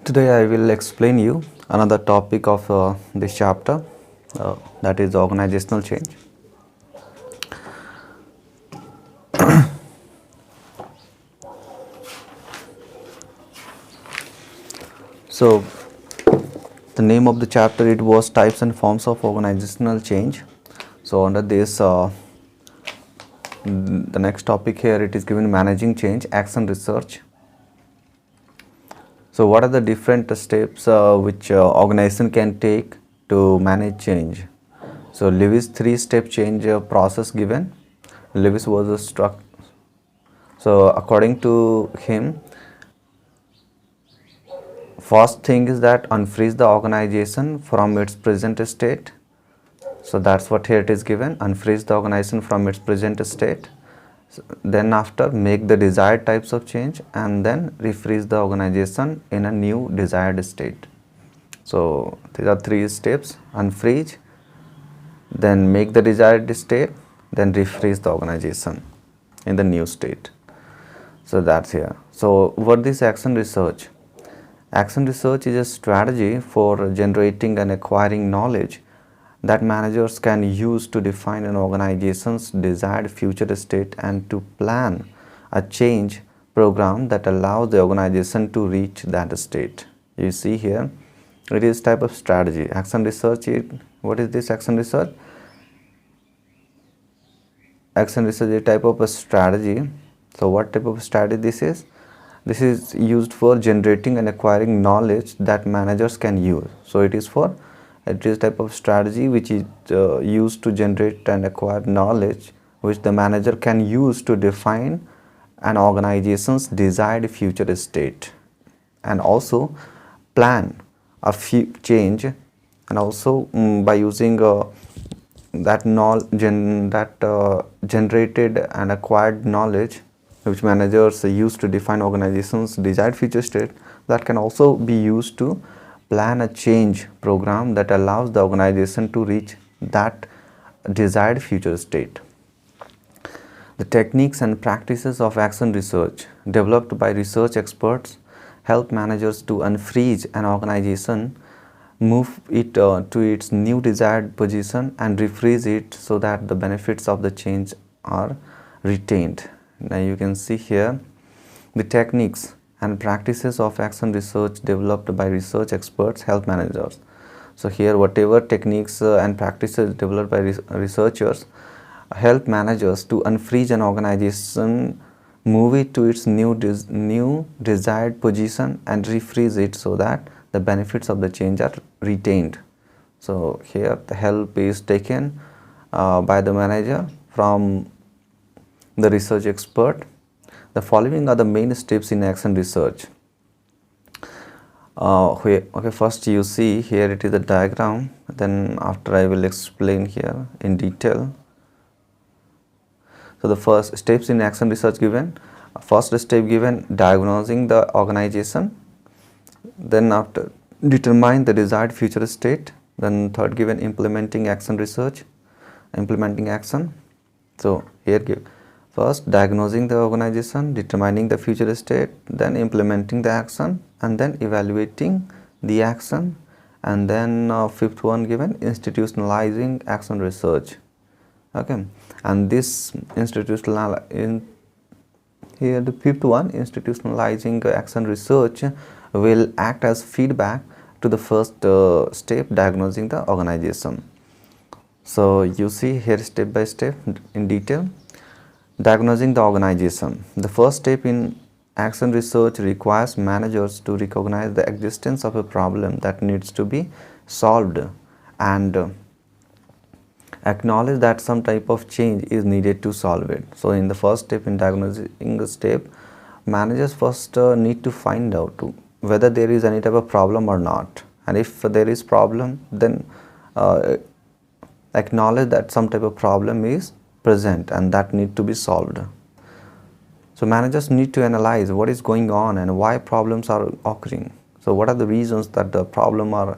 Today I will explain you another topic of this chapter, that is organizational change. So the name of the chapter, it was types and forms of organizational change. So under this, the next topic here, it is given managing change, action research. So what are the different steps which organization can take to manage change? So Lewis three-step change process given. Lewis was a struck. So according to him, first thing is that unfreeze the organization from its present state. So that's what here it is given, unfreeze the organization from its present state. Then after, make the desired types of change, and then refreeze the organization in a new desired state. So these are three steps: unfreeze, then make the desired state, then refreeze the organization in the new state. So that's here. So what is action research? Action research is a strategy for generating and acquiring knowledge that managers can use to define an organization's desired future state and to plan a change program that allows the organization to reach that state. You see here, it is type of strategy. Action research is, what is this action research? Action research is a type of a strategy. So what type of strategy this is? This is used for generating and acquiring knowledge that managers can use. So it is type of strategy which is used to generate and acquire knowledge which the manager can use to define an organization's desired future state and also plan a change, and also by using that generated and acquired knowledge which managers use to define organization's desired future state, that can also be used to plan a change program that allows the organization to reach that desired future state. The techniques and practices of action research developed by research experts help managers to unfreeze an organization, move it to its new desired position, and refreeze it so that the benefits of the change are retained. Now you can see here the techniques and practices of action research developed by research experts help managers. So here whatever techniques and practices developed by researchers help managers to unfreeze an organization, move it to its new desired position, and refreeze it so that the benefits of the change are retained. So here the help is taken by the manager from the research expert. The following are the main steps in action research. First you see here it is a diagram, then after I will explain here in detail. So the first steps in action research given, first step given, diagnosing the organization, then after determine the desired future state, then third given, implementing action research, implementing action. So here give first diagnosing the organization, determining the future state, then implementing the action, and then evaluating the action, and then fifth one given, institutionalizing action research. Okay, and this here the fifth one, institutionalizing action research, will act as feedback to the first step, diagnosing the organization. So you see here step by step in detail. Diagnosing the organization. The first step in action research requires managers to recognize the existence of a problem that needs to be solved and acknowledge that some type of change is needed to solve it. So in the first step, in diagnosing the step, managers first need to find out whether there is any type of problem or not, and if there is problem, then acknowledge that some type of problem is present and that need to be solved. So managers need to analyze what is going on and why problems are occurring. So what are the reasons that the problem are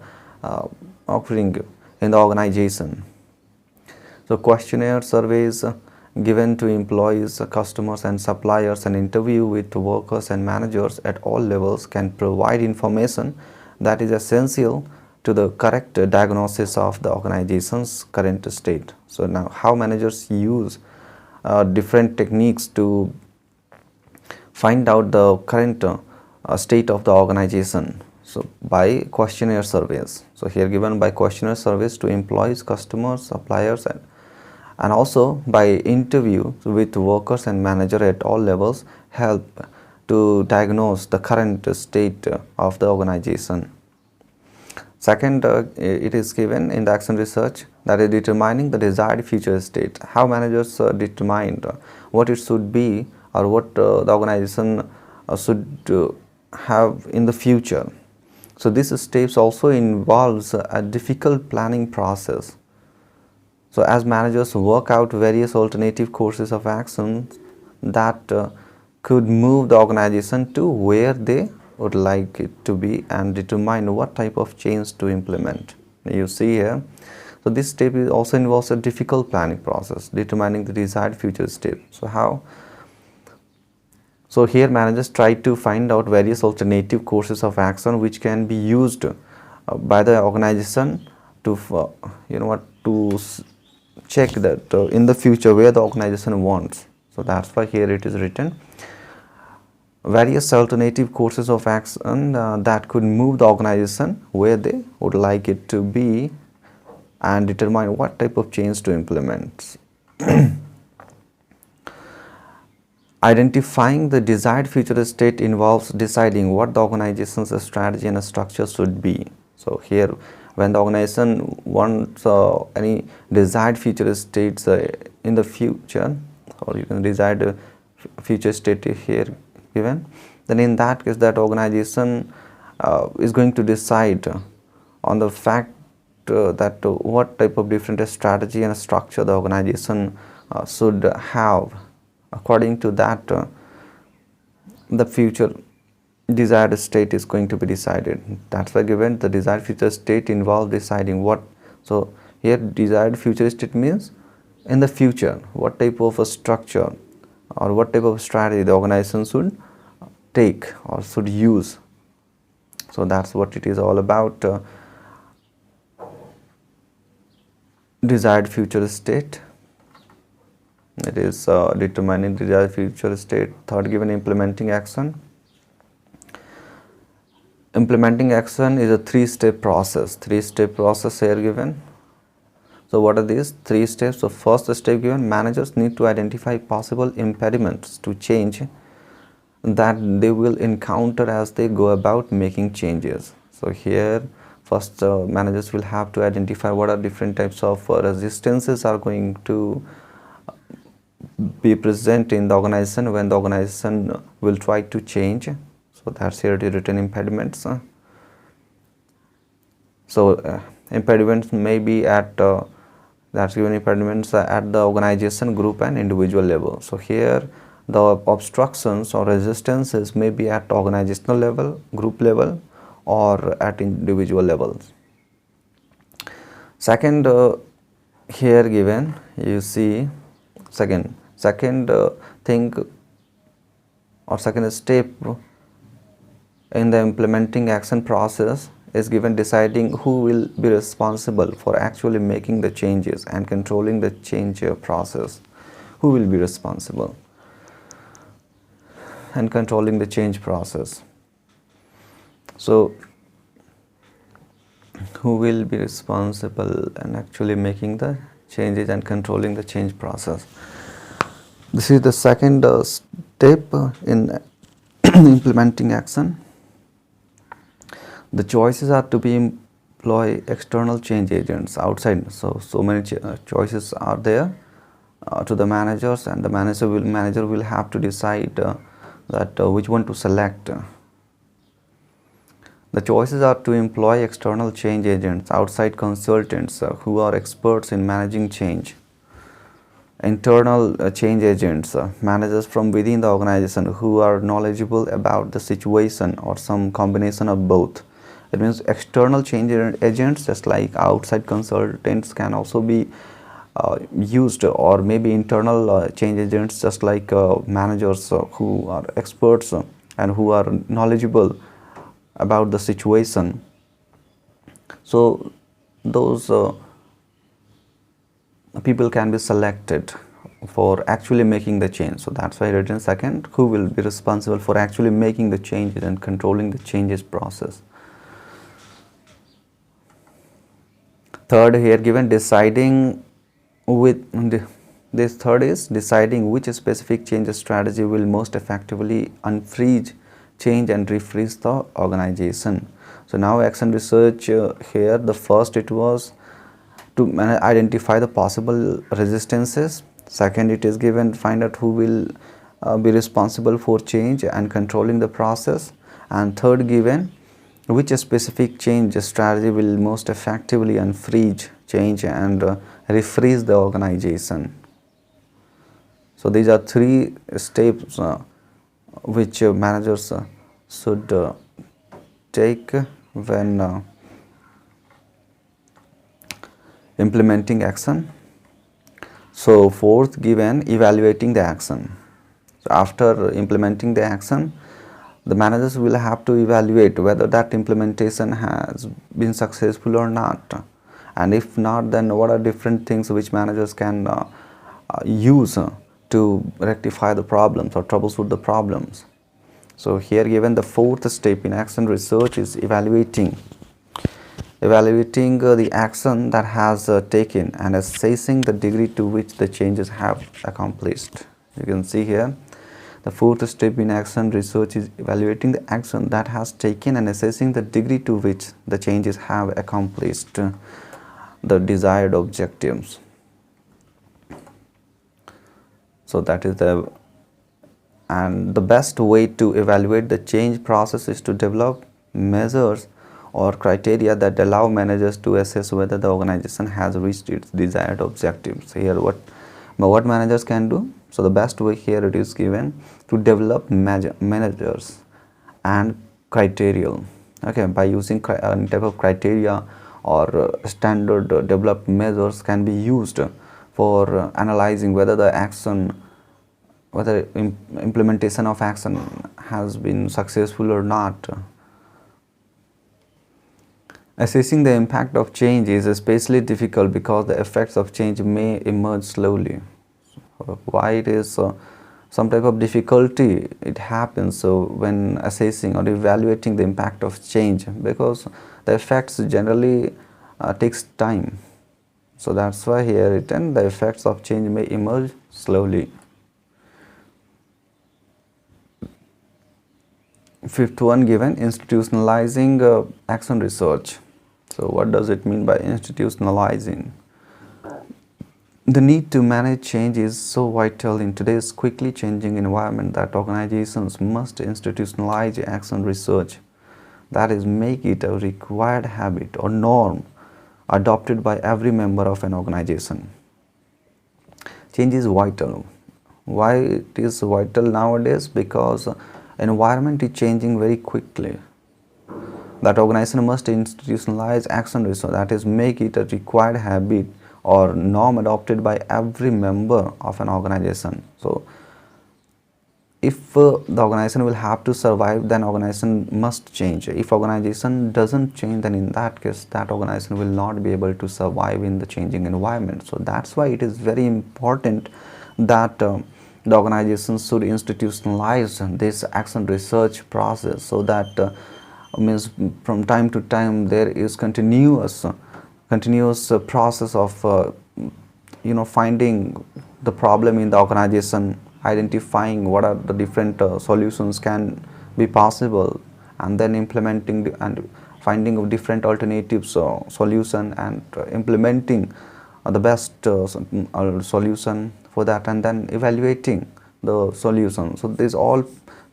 occurring in the organization? So questionnaire, surveys, given to employees, customers and suppliers. An interview with workers and managers at all levels can provide information that is essential to the correct diagnosis of the organization's current state. So now how managers use different techniques to find out the current state of the organization. So by questionnaire surveys. So here given by questionnaire surveys to employees, customers, suppliers and also by interview with workers and manager at all levels help to diagnose the current state of the organization. Second, it is given in the action research, that is determining the desired future state. How managers determine what it should be or what the organization should have in the future. So this steps also involves a difficult planning process. So as managers work out various alternative courses of action that could move the organization to where they would like it to be and determine what type of change to implement. You see here, so this step also involves a difficult planning process, determining the desired future state. So how? So here managers try to find out various alternative courses of action which can be used by the organization to to check that in the future where the organization wants. So that's why here it is written various alternative courses of action that could move the organization where they would like it to be and determine what type of change to implement. Identifying the desired future state involves deciding what the organization's strategy and structure should be. So here when the organization wants any desired future states in the future, or you can desired future state here given, then in that case that organization is going to decide on the fact that what type of different strategy and structure the organization should have. According to that, the future desired state is going to be decided. That's why given the desired future state involves deciding what. So here desired future state means in the future what type of a structure or what type of strategy the organization should take or should use. So that's what it is all about, desired future state. It is determining the desired future state. Third, given implementing action. Implementing action is a three-step process. Three-step process here given. So what are these three steps? So first step given, managers need to identify possible impediments to change that they will encounter as they go about making changes. So here first managers will have to identify what are different types of resistances are going to be present in the organization when the organization will try to change. So that's here the written impediments. So impediments may be at that's given impediments at the organization, group and individual level. So here the obstructions or resistances may be at organizational level, group level or at individual levels. Second, here given you see second thing or second step in the implementing action process is given deciding who will be responsible for actually making the changes and controlling the change process. Who will be responsible and controlling the change process? So who will be responsible and actually making the changes and controlling the change process? This is the second step in implementing action. The choices are to be employ external change agents outside. So many choices are there to the managers, and the manager will have to decide that which one to select. The choices are to employ external change agents, outside consultants who are experts in managing change. Internal change agents, managers from within the organization who are knowledgeable about the situation or some combination of both. It means external change agents, just like outside consultants, can also be used, or maybe internal change agents, just like managers who are experts and who are knowledgeable about the situation. So those people can be selected for actually making the change. So that's why written second, who will be responsible for actually making the changes and controlling the changes process. Third, here given deciding with this third is deciding which specific change strategy will most effectively unfreeze change and refreeze the organization. So now action research, here the first it was to identify the possible resistances. Second, it is given find out who will be responsible for change and controlling the process. And third, given which specific change strategy will most effectively unfreeze change and refreeze the organization. So these are three steps which managers should take when implementing action. So fourth, given evaluating the action. So after implementing the action, the managers will have to evaluate whether that implementation has been successful or not, and if not, then what are different things which managers can use to rectify the problems or troubleshoot the problems. So here given the fourth step in action research is evaluating the action that has taken and assessing the degree to which the changes have accomplished. You can see here the fourth step in action research is evaluating the action that has taken and assessing the degree to which the changes have accomplished the desired objectives. So that is and the best way to evaluate the change process is to develop measures or criteria that allow managers to assess whether the organization has reached its desired objectives. Here what managers can do? So the best way here it is given to develop managers and criteria, okay, by using type of criteria or standard developed measures can be used for analyzing whether the action, whether implementation of action has been successful or not. Assessing the impact of change is especially difficult because the effects of change may emerge slowly. Why it is some type of difficulty it happens so when assessing or evaluating the impact of change, because the effects generally takes time. So that's why here written the effects of change may emerge slowly. Fifth one given institutionalizing action research. So what does it mean by institutionalizing? The need to manage change is so vital in today's quickly changing environment that organizations must institutionalize action research, that is, make it a required habit or norm adopted by every member of an organization. Change is vital. Why it is vital nowadays? Because environment is changing very quickly. That organization must institutionalize action research, that is, make it a required habit or norm adopted by every member of an organization. So if the organization will have to survive, then organization must change. If organization doesn't change, then in that case that organization will not be able to survive in the changing environment. So that's why it is very important that the organization should institutionalize this action research process, so that means from time to time there is continuous process of finding the problem in the organization, identifying what are the different solutions can be possible, and then implementing and finding of different alternatives solution and implementing the best solution for that, and then evaluating the solution. So these all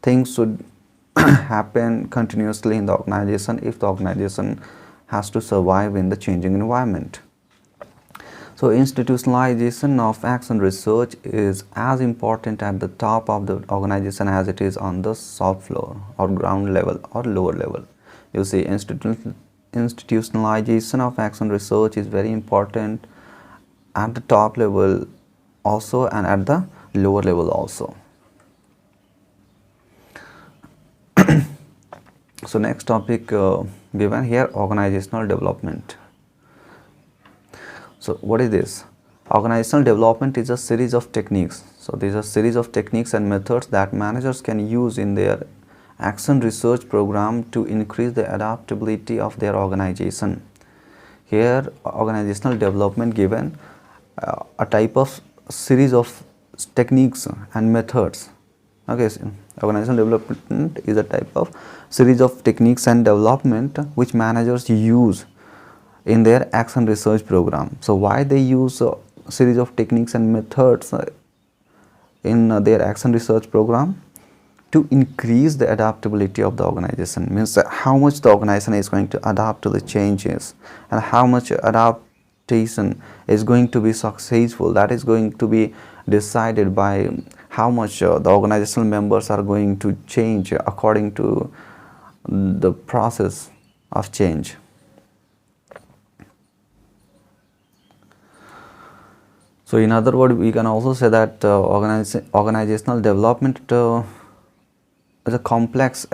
things should happen continuously in the organization if the organization has to survive in the changing environment. So institutionalization of action research is as important at the top of the organization as it is on the shop floor or ground level or lower level. You see, institutionalization of action research is very important at the top level also and at the lower level also. So next topic given here, organizational development. So what is this? Organizational development is a series of techniques. So these are series of techniques and methods that managers can use in their action research program to increase the adaptability of their organization. Here organizational development given a type of series of techniques and methods. Okay, so organizational development is a type of series of techniques and development which managers use in their action research program. So why they use a series of techniques and methods in their action research program? To increase the adaptability of the organization, means how much the organization is going to adapt to the changes and how much adaptation is going to be successful. That is going to be decided by how much the organizational members are going to change according to the process of change. So in other words, we can also say that organizational development is a complex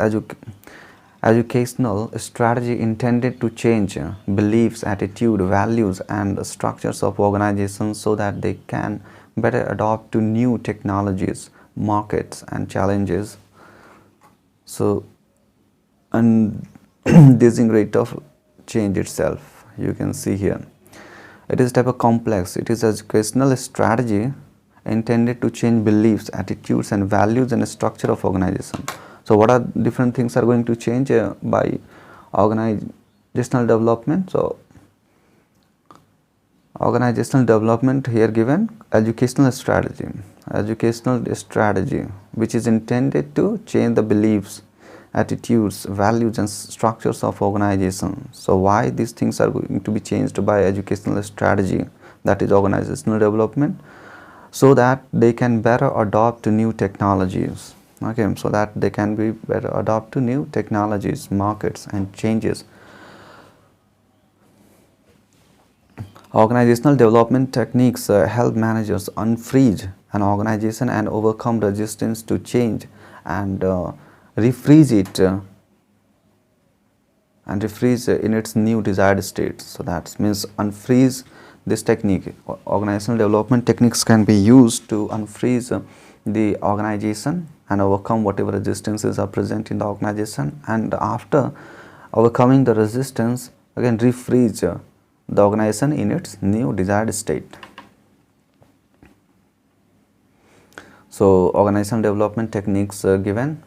educational strategy intended to change beliefs, attitude, values and structures of organizations so that they can better adapt to new technologies, markets and challenges. So, and this rate of change itself, you can see here. It is type of complex. It is educational strategy intended to change beliefs, attitudes and values and structure of organization. So what are different things are going to change by organizational development? So organizational development here given educational strategy which is intended to change the beliefs, attitudes, values and structures of organization. So why these things are going to be changed by educational strategy, that is organizational development, so that they can better adopt to new technologies. Okay, so that they can be better adopt to new technologies, markets and changes. Organizational development techniques help managers unfreeze an organization and overcome resistance to change and refreeze it in its new desired state. So that means unfreeze. This technique, organizational development techniques, can be used to unfreeze the organization and overcome whatever resistances are present in the organization, and after overcoming the resistance, again refreeze the organization in its new desired state. So organizational development techniques given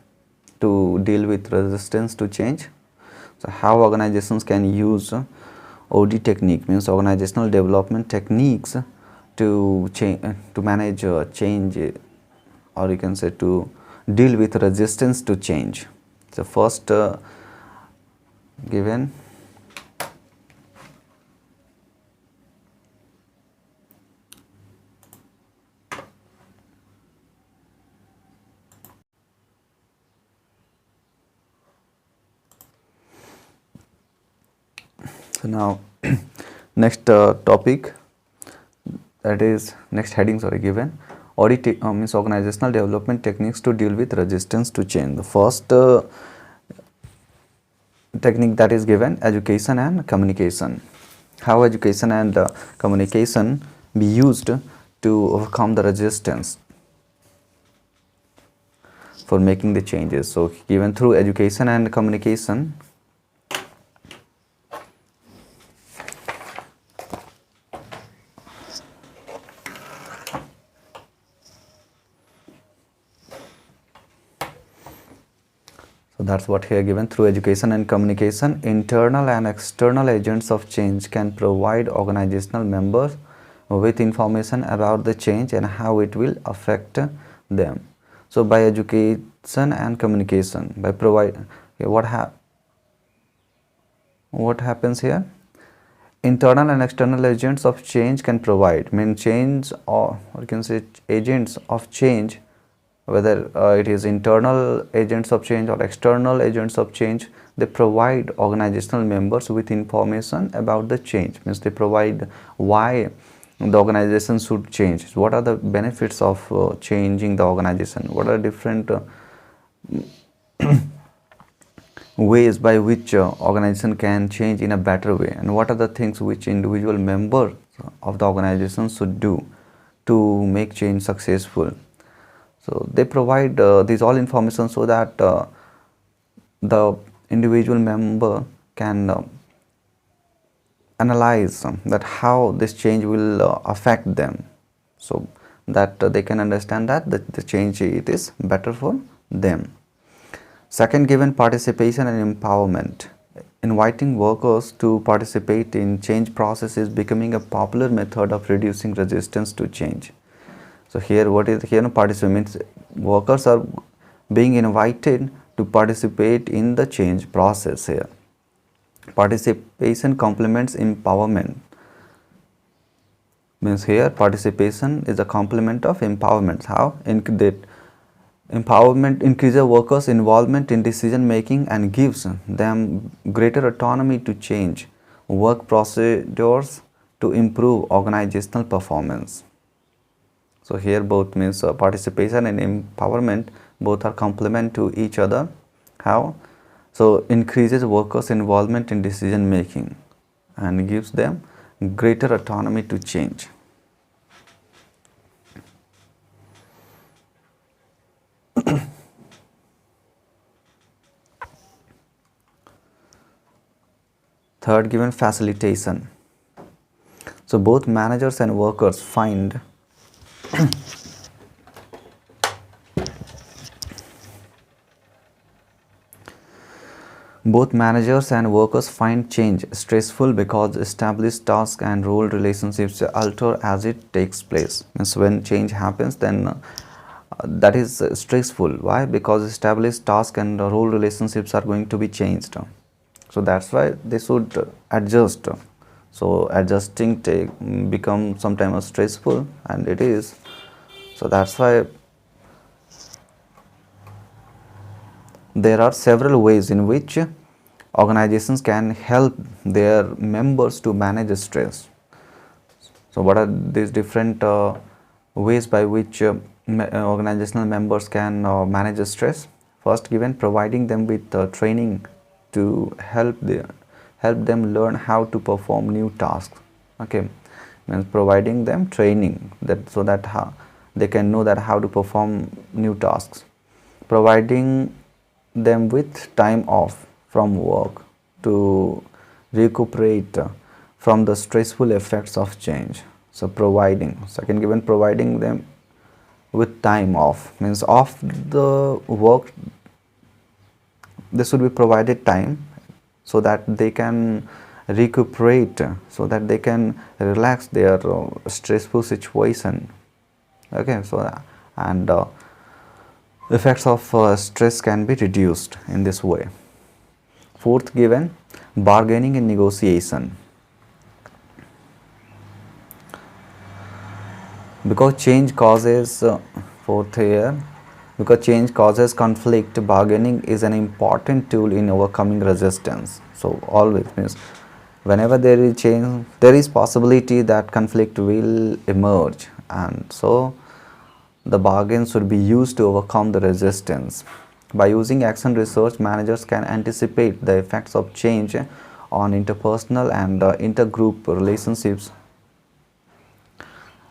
to deal with resistance to change. So how organizations can use OD technique, means organizational development techniques, to manage change, or you can say to deal with resistance to change. So first given so now next topic, that is next heading, given audit means organizational development techniques to deal with resistance to change. The first technique that is given, education and communication. How education and communication be used to overcome the resistance for making the changes. So given through education and communication, so that's what here given. Through education and communication, internal and external agents of change can provide organizational members with information about the change and how it will affect them. So by education and communication, by what happens here? Internal and external agents of change can provide, change, or you can say agents of change, whether it is internal agents of change or external agents of change, they provide organizational members with information about the change, means they provide why the organization should change. What are the benefits of changing the organization? What are different ways by which organization can change in a better way, and what are the things which individual members of the organization should do to make change successful? So they provide these all information so that the individual member can analyze that how this change will affect them, so that they can understand that the change it is better for them. Second, given participation and empowerment. Inviting workers to participate in change process is becoming a popular method of reducing resistance to change. So here, what is here? Participate means workers are being invited to participate in the change process here. Participation complements empowerment. Means here participation is a complement of empowerment. How? Empowerment increases workers' involvement in decision making and gives them greater autonomy to change work procedures to improve organizational performance. So here both means participation and empowerment both are complement to each other. How? So increases workers' involvement in decision making and gives them greater autonomy to change. Third, given facilitation. So both managers and workers find change stressful because established task and role relationships alter as it takes place. Means when change happens, then that is stressful. Why? Because established task and role relationships are going to be changed. So that's why they should adjust. So adjusting become sometimes stressful, and it is. So that's why there are several ways in which organizations can help their members to manage stress. So what are these different ways by which organizational members can manage stress? First, given providing them with training to help them learn how to perform new tasks. Okay, means providing them training that so that they can know that how to perform new tasks. Providing them with time off from work to recuperate from the stressful effects of change. So second, given providing them with time off, means off the work they should be provided time so that they can recuperate, so that they can relax their stressful situation. Okay, so and effects of stress can be reduced in this way. Fourth, given bargaining and negotiation. Because change causes because change causes conflict, bargaining is an important tool in overcoming resistance. So always means whenever there is change, there is possibility that conflict will emerge, and so the bargain should be used to overcome the resistance. By using action research, managers can anticipate the effects of change on interpersonal and intergroup relationships.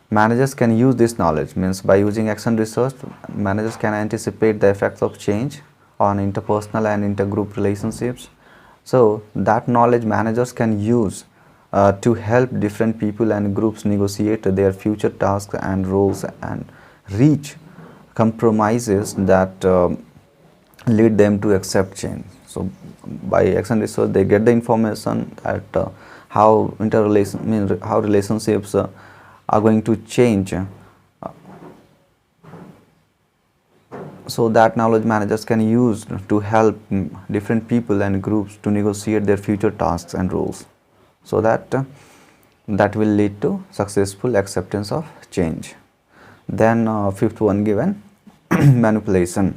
Managers can use this knowledge, means by using action research, managers can anticipate the effects of change on interpersonal and intergroup relationships. So that knowledge managers can use to help different people and groups negotiate their future tasks and roles and reach compromises that lead them to accept change. So by action research, they get the information that how relationships are going to change. So that knowledge managers can use to help different people and groups to negotiate their future tasks and roles, so that that will lead to successful acceptance of change. Then fifth one, given manipulation.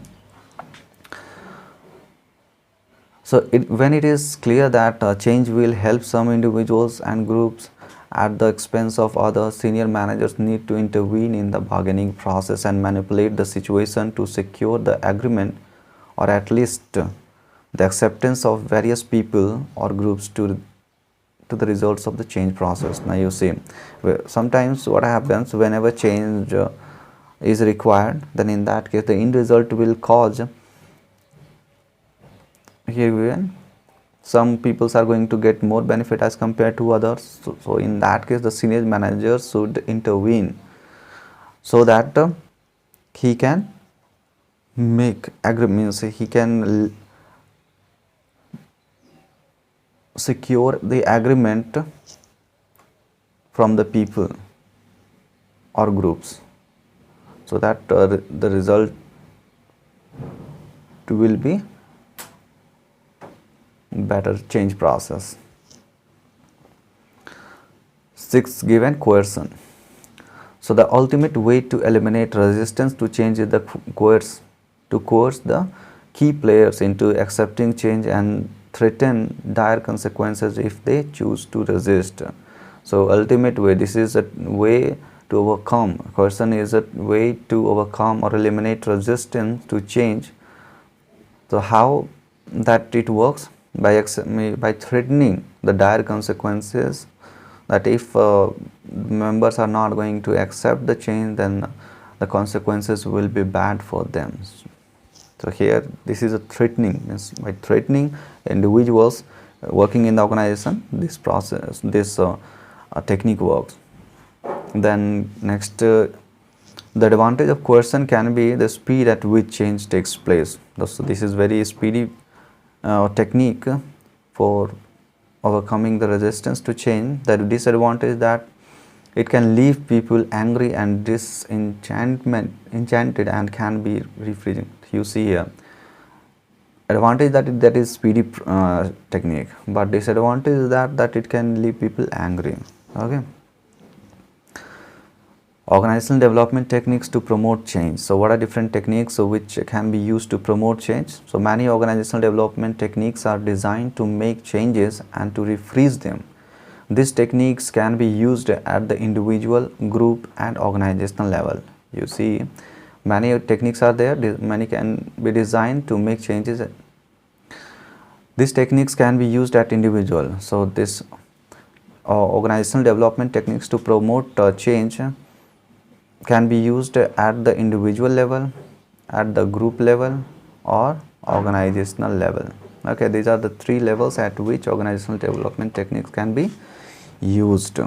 So when it is clear that change will help some individuals and groups, at the expense of others. Senior managers need to intervene in the bargaining process and manipulate the situation to secure the agreement, or at least the acceptance of various people or groups to the results of the change process. Now you see, sometimes what happens whenever change is required, then in that case the end result will cause, here given, some peoples are going to get more benefit as compared to others. So in that case the senior manager should intervene so that he can make agreements, he can secure the agreement from the people or groups, so that the result will be better change process. 6, given coercion. So the ultimate way to eliminate resistance to change is to coerce the key players into accepting change and threaten dire consequences if they choose to resist. So ultimate way, this is a way to overcome, coercion is a way to overcome or eliminate resistance to change. So how that it works? By threatening the dire consequences, that if members are not going to accept the change, then the consequences will be bad for them. So here this is a threatening, means by threatening individuals working in the organization, this process, this technique works. Then next, the advantage of coercion can be the speed at which change takes place. So this is very speedy technique for overcoming the resistance to change. The disadvantage is that it can leave people angry and enchanted and can be refrigerating. You see here, advantage that is speedy technique, but disadvantage is that it can leave people angry. Okay. Organizational development techniques to promote change. So what are different techniques which can be used to promote change? So many organizational development techniques are designed to make changes and to refreeze them. These techniques can be used at the individual, group and organizational level. You see, many techniques are there, many can be designed to make changes. These techniques can be used at individual. So this organizational development techniques to promote change can be used at the individual level, at the group level or organizational level. Okay, these are the 3 levels at which organizational development techniques can be used.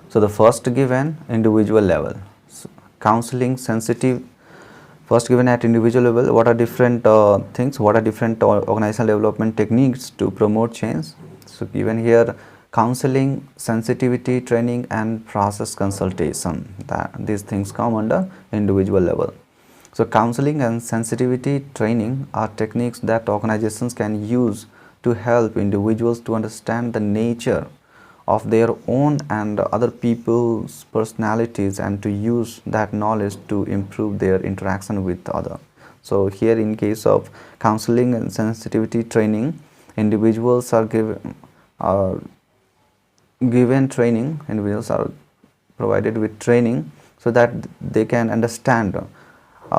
So the first given, individual level. So counseling sensitive, first given at individual level, what are different things, what are different organizational development techniques to promote change. So given here, counseling, sensitivity training and process consultation, these things come under individual level. So counseling and sensitivity training are techniques that organizations can use to help individuals to understand the nature of their own and other people's personalities and to use that knowledge to improve their interaction with others. So here in case of counseling and sensitivity training, individuals are given training, individuals are provided with training so that they can understand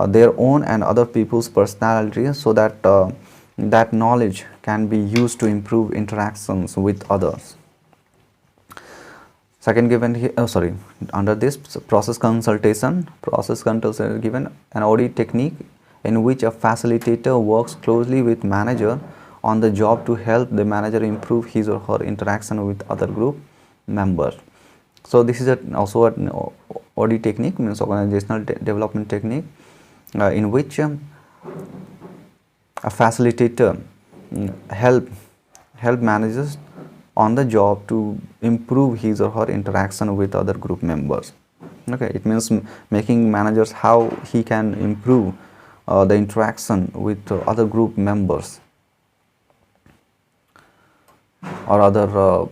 their own and other people's personality, so that that knowledge can be used to improve interactions with others. Second given here, under this process consultation given an audit technique in which a facilitator works closely with manager on the job to help the manager improve his or her interaction with other group members. So this is also an audit technique, means organizational development technique, in which a facilitator help managers on the job to improve his or her interaction with other group members. Okay, it means making managers how he can improve the interaction with other group members or other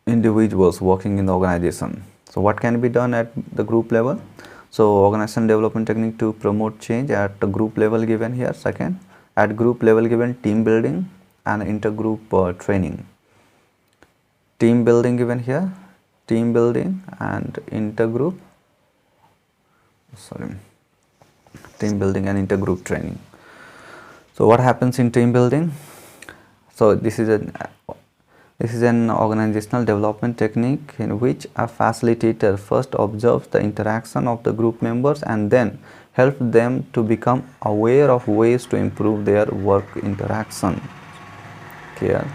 individuals working in the organization. So what can be done at the group level? So organizational development technique to promote change at the group level given here. Second, at group level given team building and intergroup training. Team building given here, team building and intergroup, team building and intergroup training. So what happens in team building? So this is an organizational development technique in which a facilitator first observes the interaction of the group members and then helps them to become aware of ways to improve their work interaction. Here,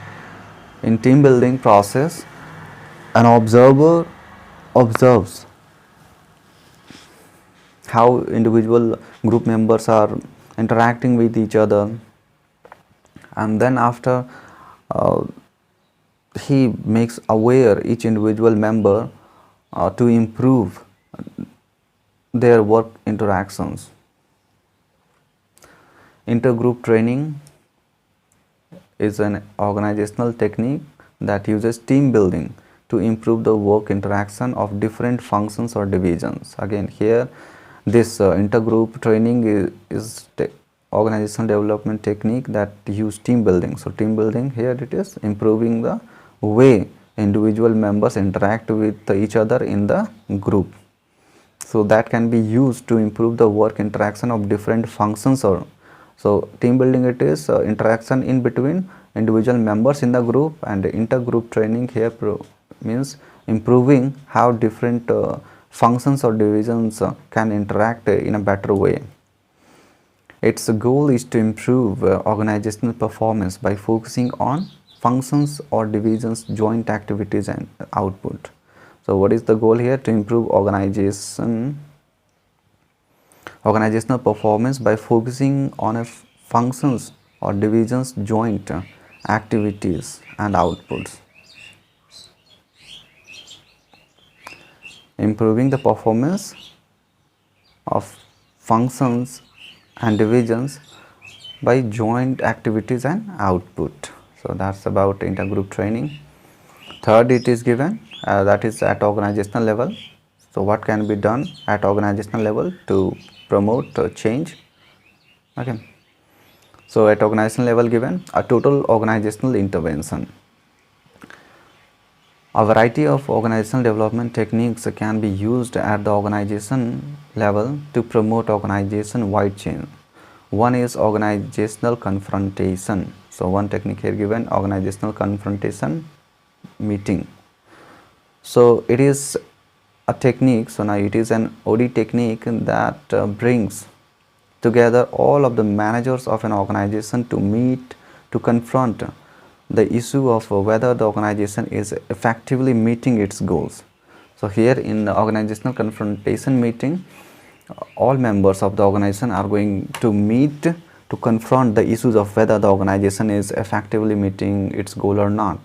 in team building process, an observer observes how individual group members are interacting with each other, and then after he makes aware each individual member to improve their work interactions. Intergroup training is an organizational technique that uses team building to improve the work interaction of different functions or divisions. Again, here this intergroup training is organizational development technique that use team building. So team building, here it is improving the way individual members interact with each other in the group. So that can be used to improve the work interaction of different functions. Or so team building, it is interaction in between individual members in the group, and intergroup training here means improving how different functions or divisions can interact in a better way. Its goal is to improve organizational performance by focusing on functions or divisions, joint activities and output. So what is the goal here? To improve organizational performance by focusing on functions or divisions, joint activities and outputs. Improving the performance of functions and divisions by joint activities and output. So that's about intergroup training. Third, it is given that is at organizational level. So what can be done at organizational level to promote change? Okay. So at organizational level given a total organizational intervention. A variety of organizational development techniques can be used at the organization level to promote organization-wide change. One is organizational confrontation. So one technique here given, organizational confrontation meeting. So it is a technique, so now it is an OD technique that brings together all of the managers of an organization to meet to confront the issue of whether the organization is effectively meeting its goals. So here in the organizational confrontation meeting, all members of the organization are going to meet to confront the issues of whether the organization is effectively meeting its goal or not.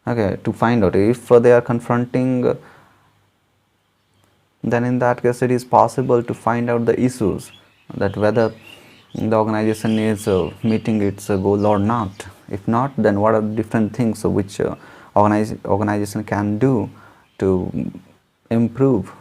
Okay, to find out if they are confronting, then in that case it is possible to find out the issues, that whether the organization is meeting its goal or not. If not, then what are the different things which organization can do to improve